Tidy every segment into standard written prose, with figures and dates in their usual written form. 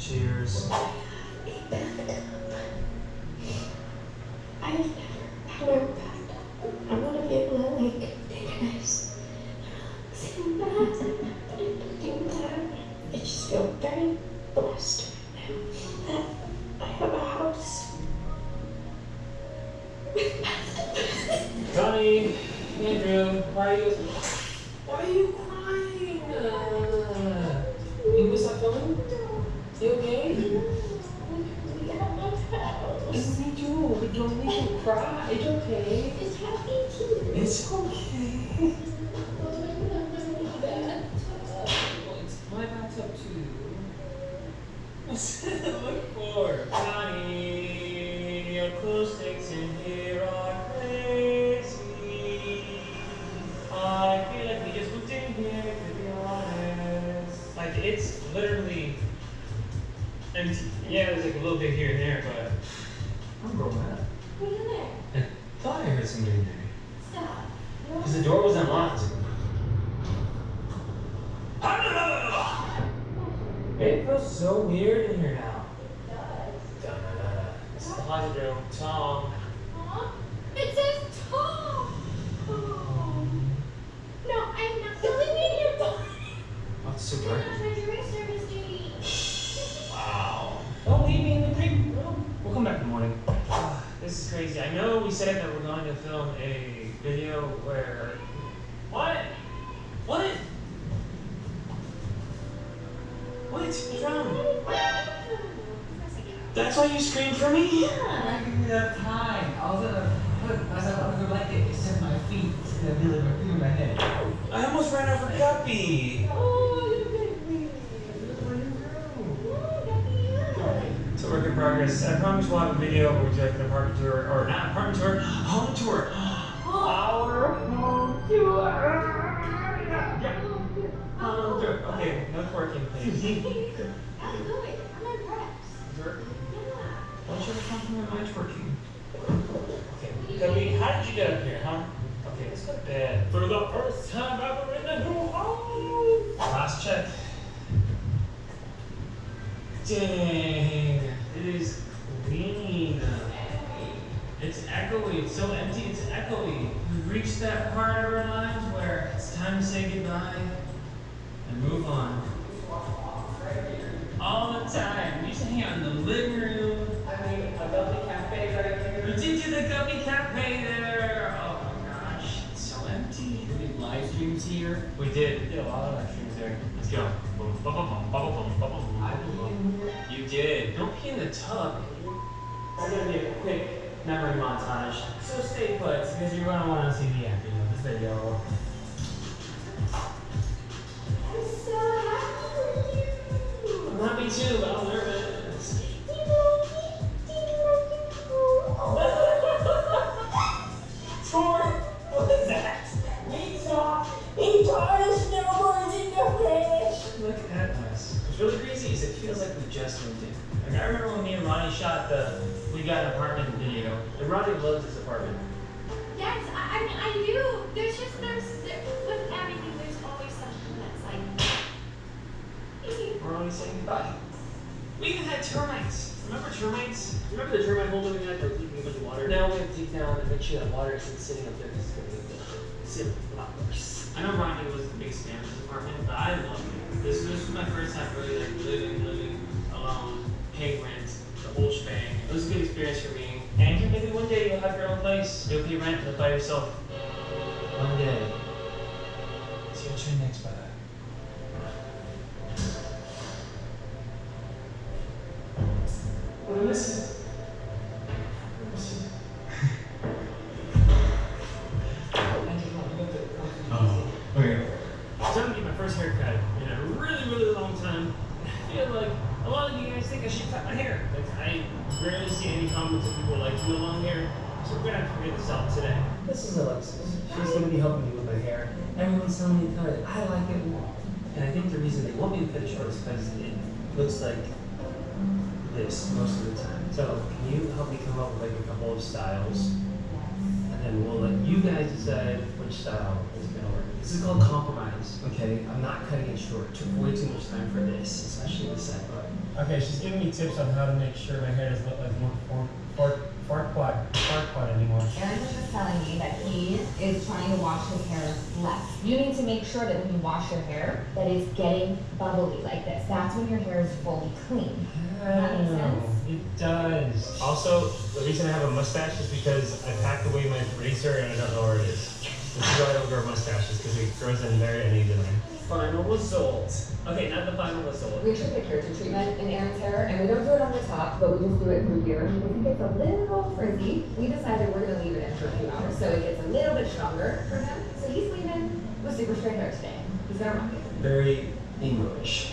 Cheers. I've never had a bathtub. I want to be able to like take a nice sitting bath and do that. I just feel very blessed right now that I have a house with bathtub. Johnny, Andrew, why are you crying? You miss that filming? You okay? We have a house. Me too. We don't need to cry. It's okay. It's happy too. It's okay. Bathtub. Well, it's my bathtub too. What's to look for? Johnny, acoustics in here are crazy. I feel like we just moved in here, to be honest. Like, it's literally empty. Yeah, there's like a little bit here and there, but I'm grown up. Who's in there? I thought I heard somebody in there. Stop. Because the door was unlocked. It feels so weird in here now. This is the haunted room. Tom. Huh? It says Tom. Oh. No, I'm not going in your body. Oh, it's so I'm dark. not trying to room service duty. Wow. Don't leave me in the creep room. We'll come back in the morning. This is crazy. I know we said that we're going to film a video where. What? What? What's wrong? That's why you screamed for me? Yeah. I didn't give me enough time. I was gonna put myself under the blanket and set my feet instead of feeling my feet in my head. I almost ran over Guppy. Oh, you make me. It's a work in progress. I promise we'll have a video where we do like an apartment tour, or not apartment tour, home tour. Our home tour. Yeah. Home tour. Okay, no twerking, please. I'm good. I'm impressed. Twerk? Yeah. Why don't you ever compliment my twerking? Okay, Guppy, how did you get up here, huh? Okay, let's go to bed. For the first time ever in the new home. Last check. Dang, it is clean. It's echoey. It's so empty, it's echoey. We've reached that part of our lives where it's time to say goodbye and move on. All the time. We used to hang out in the living room. I mean, a Guppy cafe right here. We did do the Guppy Cafe there. Oh my gosh, it's so empty. We did live streams here. We did. We did a lot of live streams there. Let's go. Boom, boom, boom, boom, boom, boom, boom. I believe here. You did. Don't pee in the tub. It's gonna be a quick memory montage. So stay put because you're gonna want to see the ending of this video. I'm so happy for you. I'm happy too, but I'm nervous. Tour? What is that? We saw snowboards in the flesh. Look at us. What's really crazy is it feels like we just moved in. Like I remember when me and Ronnie shot the We Got an Apartment video. And Ronnie loves this apartment. Yes, I mean, I do. There's with everything, there's always something that's like. We're always saying goodbye. We even had termites. Remember termites? Remember the termite hole that we had that was leaking a bunch of water? Now we have to dig down and make sure that water isn't sitting up there because it's going to make the ceiling a lot worse. I know Ronnie was the biggest fan of this apartment, but I loved it. This was my first time really like living alone, paying rent, the whole shebang. It was a good experience for me. And maybe one day you'll have your own place. You'll pay rent, live by yourself. One day. See what you're next by that. What do I miss? Oh, okay. So I'm gonna get my first haircut in a really long time. I feel like a lot of you guys think I should cut my hair. Like I rarely see any comments of people like no long hair. So we're gonna have to figure this out today. This is Alexis. She's gonna be helping me with my hair. Everyone's telling me to cut it. I like it. And I think the reason they want me to cut it short is because it looks like this most of the time. So can you help me come up with like a couple of styles? And then we'll let you guys decide which style is gonna work. This is called compromise, okay? I'm not cutting it short. It took way too much time for this, especially the side part. Okay, she's giving me tips on how to make sure my hair doesn't look like more fart quad anymore. Aaron was just telling me that he is trying to wash his hair less. You need to make sure that when you wash your hair, that it's getting bubbly like this. That's when your hair is fully clean. Does that make sense? It does. Also, the reason I have a mustache is because I packed away my razor and I don't know where it is. This is why I don't grow mustaches, because it grows in very unevenly. Final result. Okay, not the final result. We actually put keratin treatment in Aaron's hair, and we don't do it on the top, but we just do it through here. Because it gets a little frizzy, we decided we're going to leave it in for a few hours, so it gets a little bit stronger for him. So he's leaving with super straight hair today. He's going to rock it. Very English.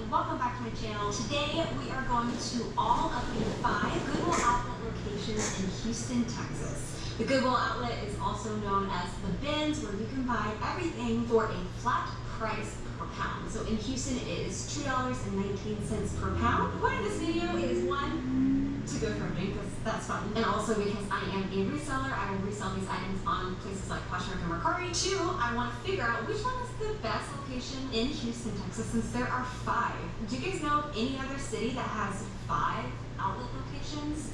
Welcome back to my channel. Today we are going to all of the 5 Goodwill outlet locations in Houston, Texas. The Goodwill outlet is also known as the bins, where you can buy everything for a flat price per pound. So in Houston it is $2.19 per pound. The point of this video is 1, to go thrifting, because that's fun, and also because I am a reseller. I will resell these items on places like Poshmark and Mercari. 2, I want to figure out which one is the best location in Houston, Texas, since there are 5. Do you guys know of any other city that has 5 outlet locations?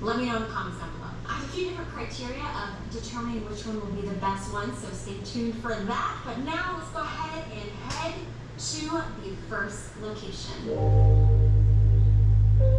Let me know in the comments down below. I have a few different criteria of determining which one will be the best one, so stay tuned for that. But now let's go ahead and head to the first location.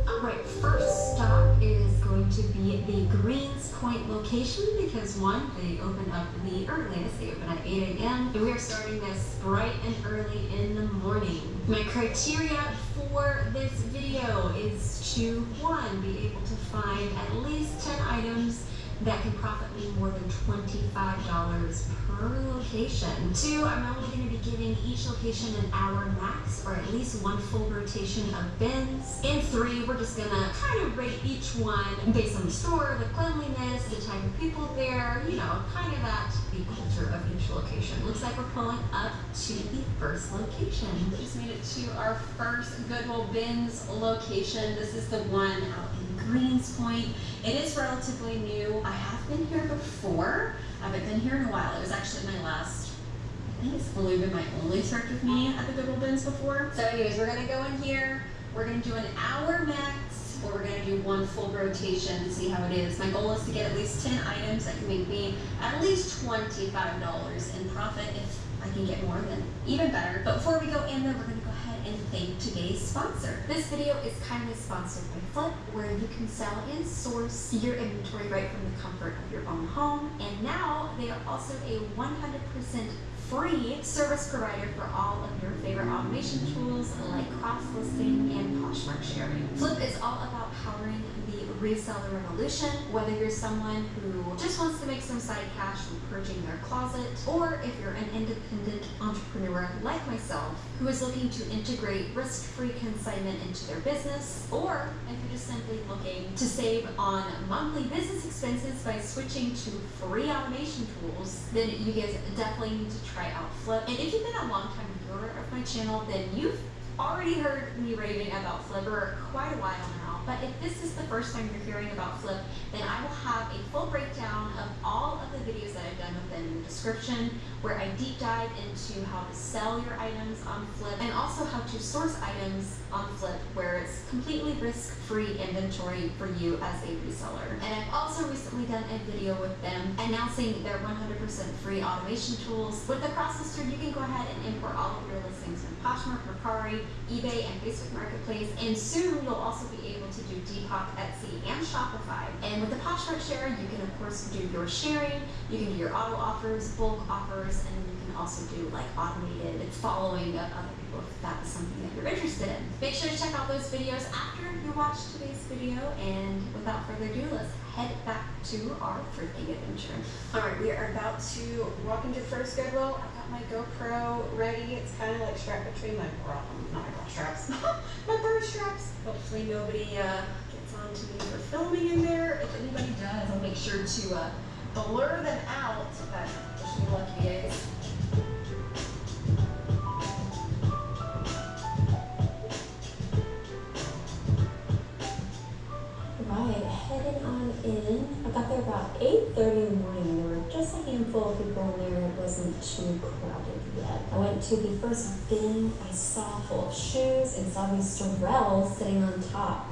Alright, first stop is going to be the Greens Point location, because 1, they open up the earliest. They open at 8 a.m. and we are starting this bright and early in the morning. My criteria for this video is to 1, be able to find at least 10 items that can profit me more than $25 per location. 2, I'm only going to be giving each location an hour max, or at least 1 full rotation of bins. And 3, we're just going to kind of rate each one based on the store, the cleanliness, the type of people there, you know, kind of at the culture of each location. Looks like we're pulling up to the first location. We just made it to our first Goodwill bins location. This is the one out in Greens Point. It is relatively new. I have been here before. I haven't been here in a while. It was actually my last, I think it's only been my only trip with me at the Goodwill bins before. So anyways, we're gonna go in here. We're gonna do an hour max, or we're gonna do 1 full rotation and see how it is. My goal is to get at least 10 items that can make me at least $25 in profit. If I can get more, then even better. But before we go in there, we're gonna go ahead and thank today's sponsor. This video is kindly sponsored by Flip, where you can sell and source your inventory right from the comfort of your own home. And now they are also a 100% free service provider for all of your favorite automation tools like cross-listing and Poshmark sharing. Flip is all about powering the reseller revolution, whether you're someone who just wants to make some side cash from purging their closet, or if you're an independent entrepreneur like myself who is looking to integrate risk-free consignment into their business, or if you're just simply looking to save on monthly business expenses by switching to free automation tools, then you guys definitely need to try out Flip. And if you've been a long-time viewer of my channel, then you've already heard me raving about Flipper quite a while now. But if this is the first time you're hearing about Flip, then I will have a full breakdown of all of the videos that I've done with them in the description, where I deep dive into how to sell your items on Flip and also how to source items on Flip where it's completely risk-free inventory for you as a reseller. And I've also recently done a video with them announcing their 100% free automation tools. With the processor, you can go ahead and import all of your listings from Poshmark, Mercari, eBay, and Facebook Marketplace. And soon you'll also be able to do Depop, Etsy, and Shopify. And with the Poshmark share, you can of course do your sharing, you can do your auto offers, bulk offers, and you can also do like automated following of other people if that is something that you're interested in. Make sure to check out those videos after you watch today's video, and without further ado, let's head back to our thrifting adventure. Alright, we are about to walk into the first Goodwill. I've got my GoPro ready. It's kind of like strapped between my bra, not my bra straps, my bra straps. Hopefully nobody gets on to me for filming in there. If anybody does, I'll make sure to blur them out. But wish me luck, you guys. Right, heading on in. I got there about 8:30 in the morning. There were just a handful of people in there. It wasn't too crowded yet. I went to the first bin I saw full of shoes and saw these Sorels sitting on top.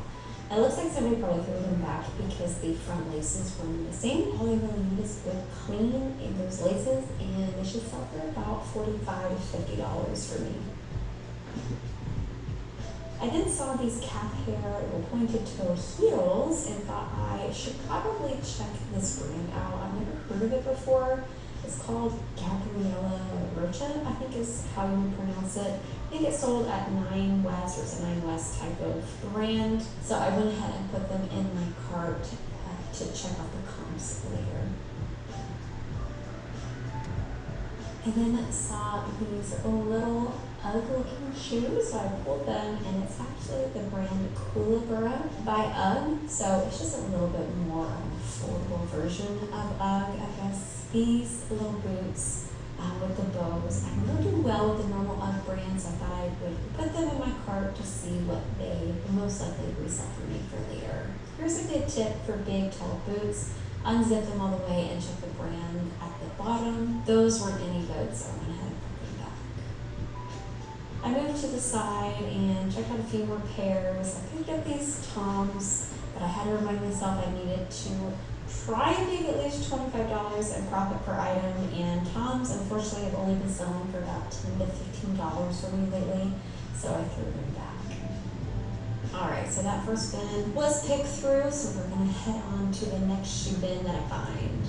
It looks like somebody probably threw them back because the front laces were missing. All they really need is good clean in those laces, and they should sell for about $45 to $50 for me. I then saw these calf hair or pointed toe heels and thought I should probably check this brand out. I've never heard of it before. It's called Gabriella Rocha, I think is how you would pronounce it. I think it's sold at Nine West, or it's a Nine West type of brand. So I went ahead and put them in my cart to check out the comps later. And then saw these little UGG-looking shoes, so I pulled them, and it's actually the brand Kookaburra by UGG, so it's just a little bit more of an affordable version of UGG, I guess. These little boots with the bows, I really do well with the normal UGG brand, so I thought I would put them in my cart to see what they most likely resell for me for later. Here's a good tip for big, tall boots. Unzip them all the way and check the brand at the bottom. Those weren't any good, so I went ahead and put them back. I moved to the side and checked out a few more pairs. I picked up these Toms, but I had to remind myself I needed to try and make at least $25 in profit per item, and Toms unfortunately have only been selling for about $10 to $15 for me lately, so I threw them back. Alright, so that first bin was picked through, so we're gonna head on to the next shoe bin that I find.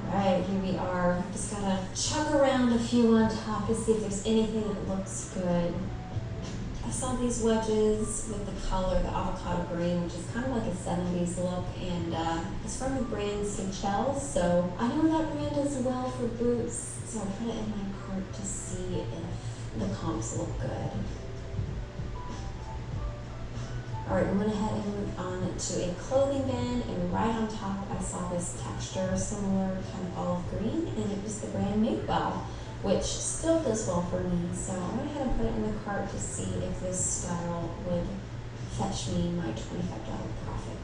Alright, here we are. Just gotta chug around a few on top to see if there's anything that looks good. I saw these wedges with the color, the avocado green, which is kind of like a 70s look, and it's from the brand Seychelles, so I know that brand does well for boots, so I put it in my cart to see if the comps look good. Alright, we went ahead and moved on to a clothing bin, and right on top I saw this texture, similar kind of olive green, and it was the brand Madewell, which still does well for me, so I went ahead and put it in the cart to see if this style would fetch me my $25 profit.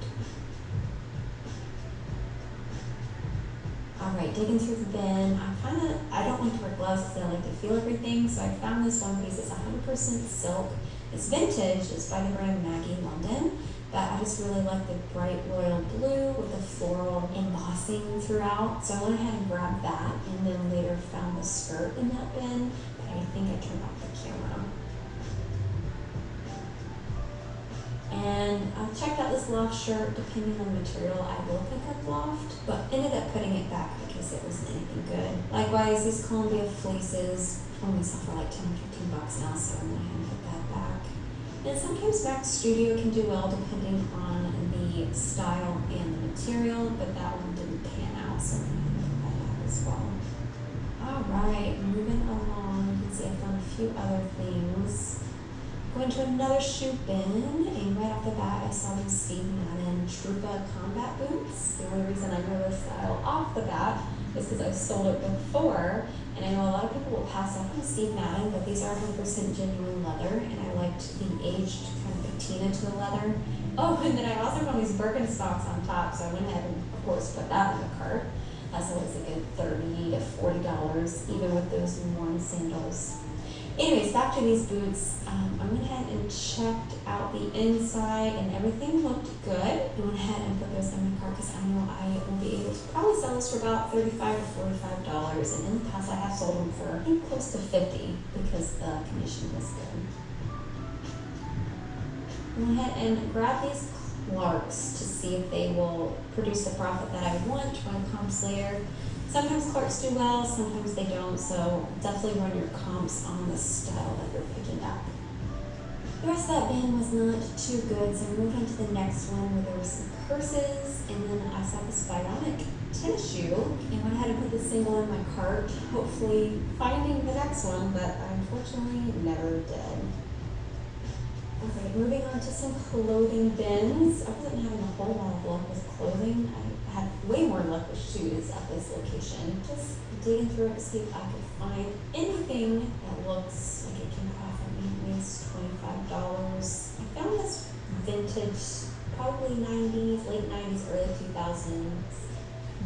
Alright, digging through the bin, I don't like to wear gloves because I like to feel everything, so I found this one piece. It's 100% silk. It's vintage, it's by the brand Maggie London, but I just really like the bright royal blue with the floral embossing throughout, so I went ahead and grabbed that, and then later found the skirt in that bin, but I think I turned off the camera. And I checked out this loft shirt. Depending on the material, I will pick up loft, but ended up putting it back because it wasn't anything good. Likewise, these Columbia fleeces only sell for like $10 or $15 now, so I'm going to put that back. And sometimes Max Studio can do well depending on the style and the material, but that one didn't pan out, so I'm going to put that back as well. Alright, moving along, you can see I found a few other things. Going to another shoe bin, and right off the bat I saw these Steve Madden Trupa combat boots. The only reason I know this style off the bat is because I've sold it before, And I know a lot of people will pass up on Steve Madden, but these are 100% genuine leather, and I liked the aged kind of patina to the leather. Oh, and then I also found these Birkenstocks on top, so I went ahead and, of course, put that in the cart. So it's a good $30 to $40, even with those worn sandals. Anyways, back to these boots. I went ahead and checked out the inside, and everything looked good. I went ahead and put those in my cart because I know I will be able to probably sell this for about $35 to $45. And in the past, I have sold them for I think close to $50 because the condition was good. I went ahead and grabbed these Clarks to see if they will produce the profit that I want when comps later. Sometimes Clarks do well, sometimes they don't, so definitely run your comps on the style that you're picking up. The rest of that bin was not too good, so I moved on to the next one where there were some purses, and then I saw this Bionic tennis shoe, and went ahead and put the single in my cart, hopefully finding the next one, but I unfortunately never did. Okay, moving on to some clothing bins. I wasn't having a whole lot of luck with clothing. I had way more luck with shoes at this location. Just digging through it to see if I could find anything that looks like it can profit me at least $25. I found this vintage, probably 90s, late 90s, early 2000s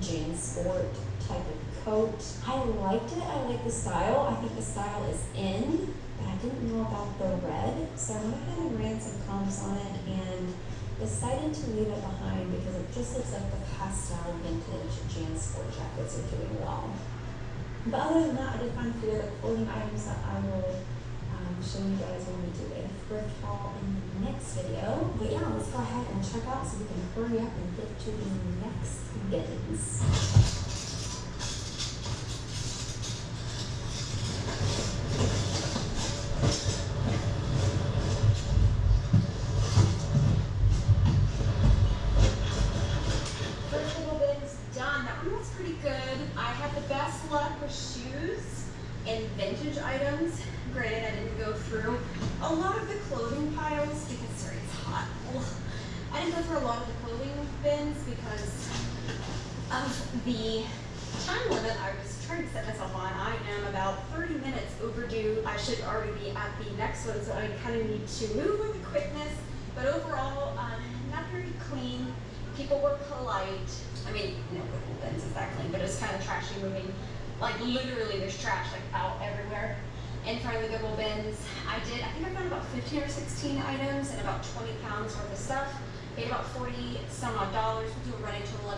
jean sport type of coat. I liked it. I like the style. I think the style is in. I didn't know about the red, so I went ahead and ran some comps on it and decided to leave it behind because it just looks like the pastel vintage jean sport jackets are doing well. But other than that, I did find a few other clothing items that I will show you guys when we do a thrift haul in the next video. But yeah, let's go ahead and check out so we can hurry up and get to the next bins. Shoes and vintage items. Granted, I didn't go through a lot of the clothing piles because, sorry, it's hot. Ugh. I didn't go through a lot of the clothing bins because of the time limit I was trying to set myself on. I am about 30 minutes overdue. I should already be at the next one, so I kind of need to move with quickness. But overall, not very clean. People were polite. I mean, no Goodwill bins is that clean, but it's kind of trashy moving. Like literally there's trash like out everywhere in front of the Goodwill bins. I think I found about 15 or 16 items and about 20 pounds worth of stuff. Paid about 40 some odd dollars. We'll do a running total of